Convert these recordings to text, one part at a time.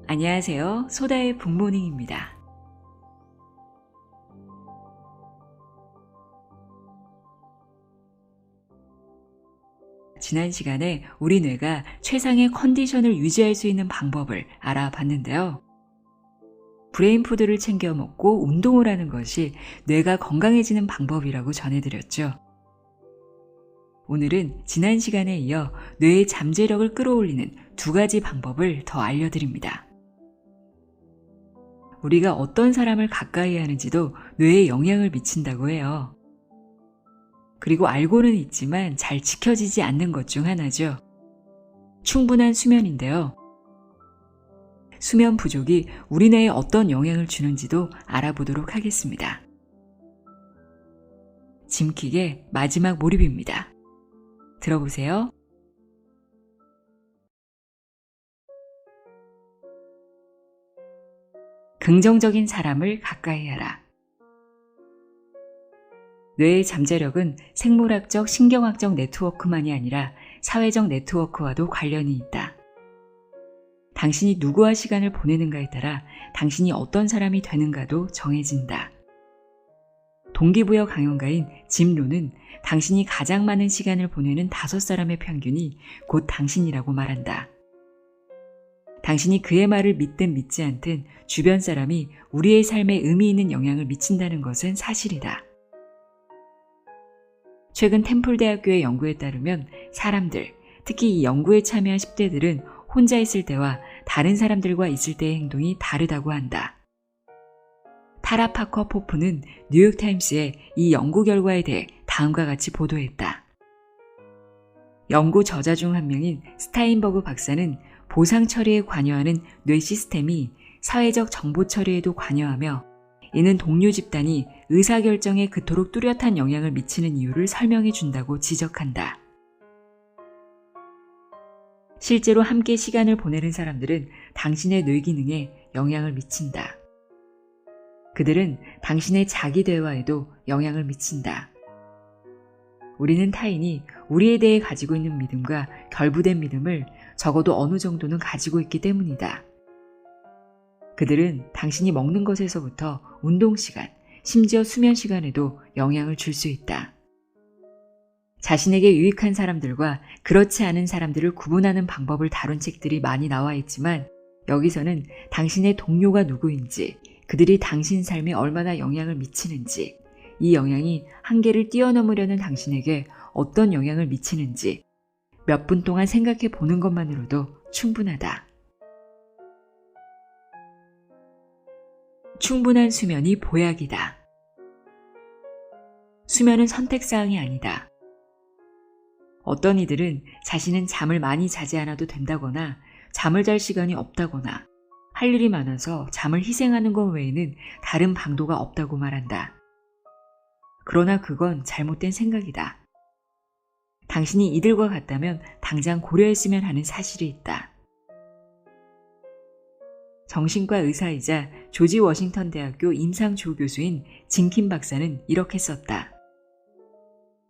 안녕하세요. 소다의 굿모닝입니다. 지난 시간에 우리 뇌가 최상의 컨디션을 유지할 수 있는 방법을 알아봤는데요. 브레인푸드를 챙겨 먹고 운동을 하는 것이 뇌가 건강해지는 방법이라고 전해드렸죠. 오늘은 지난 시간에 이어 뇌의 잠재력을 끌어올리는 2가지 방법을 더 알려드립니다. 우리가 어떤 사람을 가까이 하는지도 뇌에 영향을 미친다고 해요. 그리고 알고는 있지만 잘 지켜지지 않는 것 중 하나죠. 충분한 수면인데요. 수면 부족이 우리 뇌에 어떤 영향을 주는지도 알아보도록 하겠습니다. 짐킥의 마지막 몰입입니다. 들어보세요. 긍정적인 사람을 가까이 하라. 뇌의 잠재력은 생물학적, 신경학적 네트워크만이 아니라 사회적 네트워크와도 관련이 있다. 당신이 누구와 시간을 보내는가에 따라 당신이 어떤 사람이 되는가도 정해진다. 동기부여 강연가인 짐 론은 당신이 가장 많은 시간을 보내는 5사람의 평균이 곧 당신이라고 말한다. 당신이 그의 말을 믿든 믿지 않든 주변 사람이 우리의 삶에 의미 있는 영향을 미친다는 것은 사실이다. 최근 템플대학교의 연구에 따르면 사람들, 특히 이 연구에 참여한 10대들은 혼자 있을 때와 다른 사람들과 있을 때의 행동이 다르다고 한다. 타라 파커 포프는 뉴욕타임스에 이 연구 결과에 대해 다음과 같이 보도했다. 연구 저자 중 한 명인 스타인버그 박사는 보상 처리에 관여하는 뇌 시스템이 사회적 정보 처리에도 관여하며 이는 동료 집단이 의사결정에 그토록 뚜렷한 영향을 미치는 이유를 설명해 준다고 지적한다. 실제로 함께 시간을 보내는 사람들은 당신의 뇌 기능에 영향을 미친다. 그들은 당신의 자기 대화에도 영향을 미친다. 우리는 타인이 우리에 대해 가지고 있는 믿음과 결부된 믿음을 적어도 어느 정도는 가지고 있기 때문이다. 그들은 당신이 먹는 것에서부터 운동 시간, 심지어 수면 시간에도 영향을 줄 수 있다. 자신에게 유익한 사람들과 그렇지 않은 사람들을 구분하는 방법을 다룬 책들이 많이 나와 있지만 여기서는 당신의 동료가 누구인지, 그들이 당신 삶에 얼마나 영향을 미치는지, 이 영향이 한계를 뛰어넘으려는 당신에게 어떤 영향을 미치는지 몇 분 동안 생각해 보는 것만으로도 충분하다. 충분한 수면이 보약이다. 수면은 선택사항이 아니다. 어떤 이들은 자신은 잠을 많이 자지 않아도 된다거나 잠을 잘 시간이 없다거나 할 일이 많아서 잠을 희생하는 것 외에는 다른 방도가 없다고 말한다. 그러나 그건 잘못된 생각이다. 당신이 이들과 같다면 당장 고려했으면 하는 사실이 있다. 정신과 의사이자 조지 워싱턴 대학교 임상조 교수인 진킴 박사는 이렇게 썼다.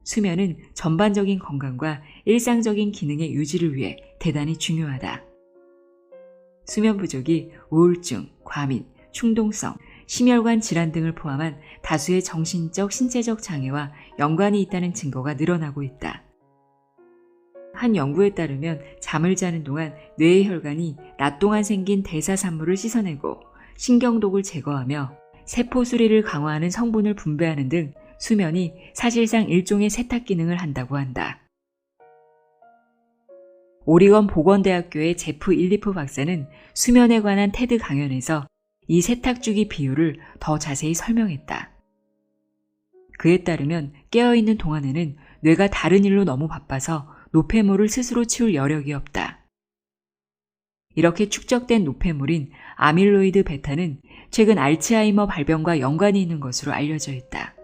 수면은 전반적인 건강과 일상적인 기능의 유지를 위해 대단히 중요하다. 수면 부족이 우울증, 과민, 충동성, 심혈관 질환 등을 포함한 다수의 정신적, 신체적 장애와 연관이 있다는 증거가 늘어나고 있다. 한 연구에 따르면 잠을 자는 동안 뇌의 혈관이 낮 동안 생긴 대사산물을 씻어내고 신경독을 제거하며 세포 수리를 강화하는 성분을 분배하는 등 수면이 사실상 일종의 세탁 기능을 한다고 한다. 오리건 보건대학교의 제프 일리프 박사는 수면에 관한 테드 강연에서 이 세탁주기 비율을 더 자세히 설명했다. 그에 따르면 깨어있는 동안에는 뇌가 다른 일로 너무 바빠서 노폐물을 스스로 치울 여력이 없다. 이렇게 축적된 노폐물인 아밀로이드 베타는 최근 알츠하이머 발병과 연관이 있는 것으로 알려져 있다.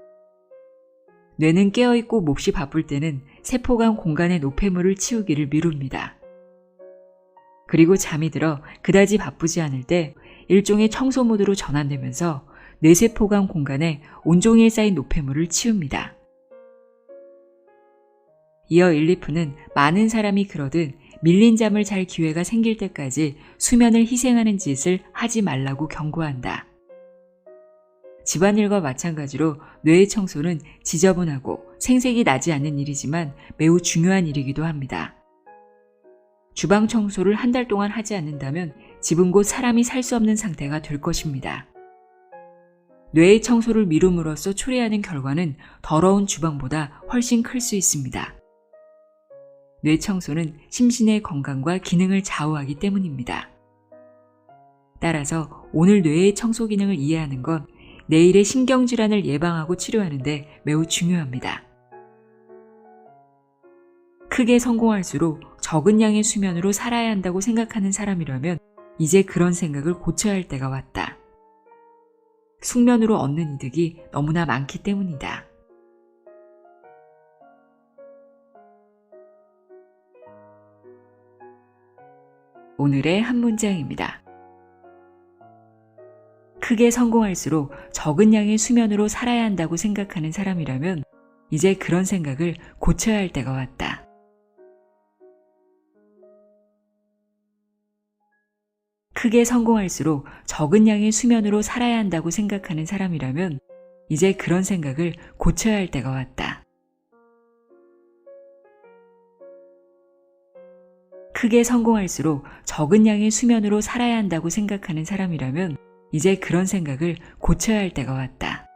뇌는 깨어있고 몹시 바쁠 때는 세포 간 공간의 노폐물을 치우기를 미룹니다. 그리고 잠이 들어 그다지 바쁘지 않을 때 일종의 청소 모드로 전환되면서 뇌세포 간 공간에 온종일 쌓인 노폐물을 치웁니다. 이어 일리프는 많은 사람이 그러듯 밀린 잠을 잘 기회가 생길 때까지 수면을 희생하는 짓을 하지 말라고 경고한다. 집안일과 마찬가지로 뇌의 청소는 지저분하고 생색이 나지 않는 일이지만 매우 중요한 일이기도 합니다. 주방 청소를 한 달 동안 하지 않는다면 집은 곧 사람이 살 수 없는 상태가 될 것입니다. 뇌의 청소를 미룸으로써 초래하는 결과는 더러운 주방보다 훨씬 클 수 있습니다. 뇌 청소는 심신의 건강과 기능을 좌우하기 때문입니다. 따라서 오늘 뇌의 청소 기능을 이해하는 건 내일의 신경질환을 예방하고 치료하는 데 매우 중요합니다. 크게 성공할수록 적은 양의 수면으로 살아야 한다고 생각하는 사람이라면 이제 그런 생각을 고쳐야 할 때가 왔다. 숙면으로 얻는 이득이 너무나 많기 때문이다. 오늘의 한 문장입니다. 크게 성공할수록 적은 양의 수면으로 살아야 한다고 생각하는 사람이라면 이제 그런 생각을 고쳐야 할 때가 왔다. 크게 성공할수록 적은 양의 수면으로 살아야 한다고 생각하는 사람이라면 이제 그런 생각을 고쳐야 할 때가 왔다. 크게 성공할수록 적은 양의 수면으로 살아야 한다고 생각하는 사람이라면 이제 그런 생각을 고쳐야 할 때가 왔다.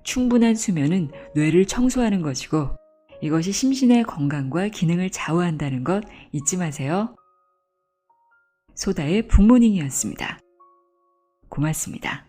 충분한 수면은 뇌를 청소하는 것이고 이것이 심신의 건강과 기능을 좌우한다는 것 잊지 마세요. 소다의 굿모닝이었습니다. 고맙습니다.